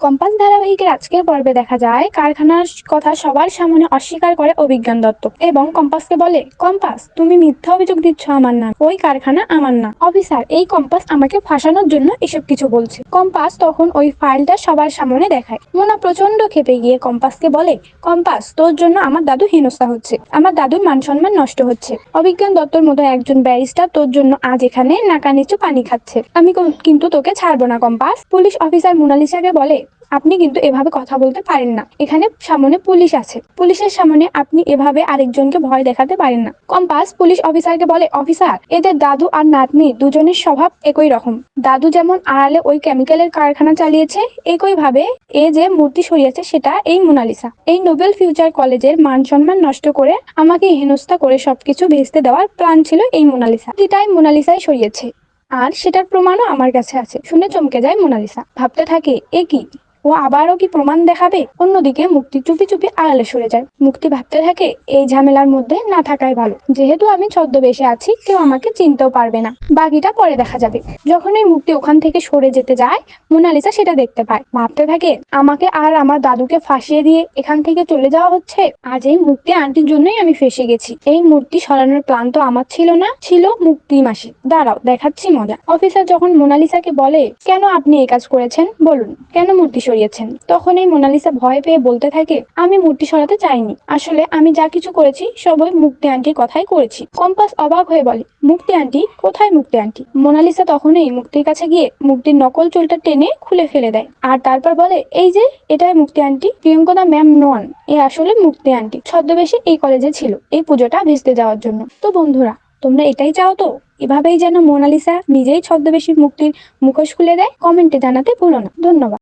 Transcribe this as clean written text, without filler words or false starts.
Compass ধারাবাহিকের আজকের পর্বে দেখা যায় কারখানার কথা সবার সামনে অস্বীকার করে অভিজ্ঞান দত্ত এবং কম্পাসকে বলে, কম্পাস তুমি মিথ্যা অভিযোগ দিচ্ছ আমার নাম, ওই কারখানা আমার না। অফিসার, এই কম্পাস আমাকে ফাঁসানোর জন্য এসব কিছু বলছে। কম্পাস তখন ওই ফাইলটা সবার সামনে দেখায়। মোনা প্রচন্ড ক্ষেপে গিয়ে কম্পাসকে বলে, কম্পাস তোর জন্য আমার দাদু হেনস্থা হচ্ছে, আমার দাদুর মান সম্মান নষ্ট হচ্ছে। অভিজ্ঞান দত্তর মতো একজন ব্যারিস্টার তোর জন্য আজ এখানে নাকা নিচু পানি খাচ্ছে। আমি কিন্তু তোকে ছাড়বো না কম্পাস। পুলিশ অফিসার মোনালিসাকে বলে, আপনি কিন্তু এভাবে কথা বলতে পারেন না, এখানে সামনে পুলিশ আছে, পুলিশের সামনে আপনি এভাবে আরেকজনকে ভয় দেখাতে পারেন না। কম্পাস পুলিশ অফিসারকে বলে, অফিসার এদের দাদু আর নাতনি দুজনের স্বভাব একই রকম। দাদু যেমন আড়ালে ওই কেমিক্যালের কারখানা চালিয়েছে, একই ভাবে এ যে মূর্তি সরিয়েছে সেটা এই মোনালিসা। এই নোবেল ফিউচার কলেজের মান সম্মান নষ্ট করে আমাকে হেনস্থা করে সবকিছু ভেস্তে দেওয়ার প্ল্যান ছিল এই মোনালিসা। এটাই মোনালিসাই সরিয়েছে, আর সেটার প্রমাণও আমার কাছে আছে। শুনে চমকে যায় মোনালিসা, ভাবতে থাকে এ কি, ও আবারও কি প্রমাণ দেখাবে। অন্যদিকে মুক্তি চুপি চুপি আড়ালে সরে যায়। মুক্তি ভাবতে থাকে, এই ঝামেলার মধ্যে না থাকাই ভালো, যেহেতু আমি ছদ্মবেশে আছি কেউ আমাকে চিনতেও পারবে না, বাকিটা পরে দেখা যাবে। যখন এই মুক্তি ওখান থেকে সরে যেতে যায়, মোনালিসা সেটা দেখতে পায়। ভাবতে থাকে, আমাকে আর আমার দাদুকে ফাঁসিয়ে দিয়ে এখান থেকে চলে যাওয়া হচ্ছে। আজ এই মুক্তি আন্টির জন্যই আমি ফেসে গেছি। এই মূর্তি সরানোর প্ল্যান তো আমার ছিল না, ছিল মুক্তি মাসি। দাঁড়াও, দেখাচ্ছি মজা। অফিসার যখন মোনালিসাকে বলে, কেন আপনি এই কাজ করেছেন বলুন, কেন মূর্তি সরিয়েছেন, তখন এই মোনালিসা ভয় পেয়ে বলতে থাকে, আমি মূর্তি সরাতে চাইনি, আসলে আমি যা কিছু করেছি সবই মুক্তি আন্টির কথাই করেছি। কম্পাস অবাক হয়ে বলে, মুক্তি আন্টি কোথায়, মুক্তি আন্টি? মোনালিসা তখনই মুক্তির কাছে গিয়ে মুক্তির নকল চুলটা টেনে খুলে ফেলে দেয়, আর তারপর বলে, এই যে এটাই মুক্তি আন্টি, প্রিয়ঙ্কদা ম্যাম নন, এ আসলে মুক্তি আন্টি, ছদ্মবেশে এই কলেজে ছিল এই পুজোটা ভেস্তে যাওয়ার জন্য। তো বন্ধুরা, তোমরা এটাই চাও তো, এভাবেই যেন মোনালিসা নিজেই ছদ্মবেশী মুক্তির মুখোশ খুলে দেয়? কমেন্টে জানাতে ভুলো না। ধন্যবাদ।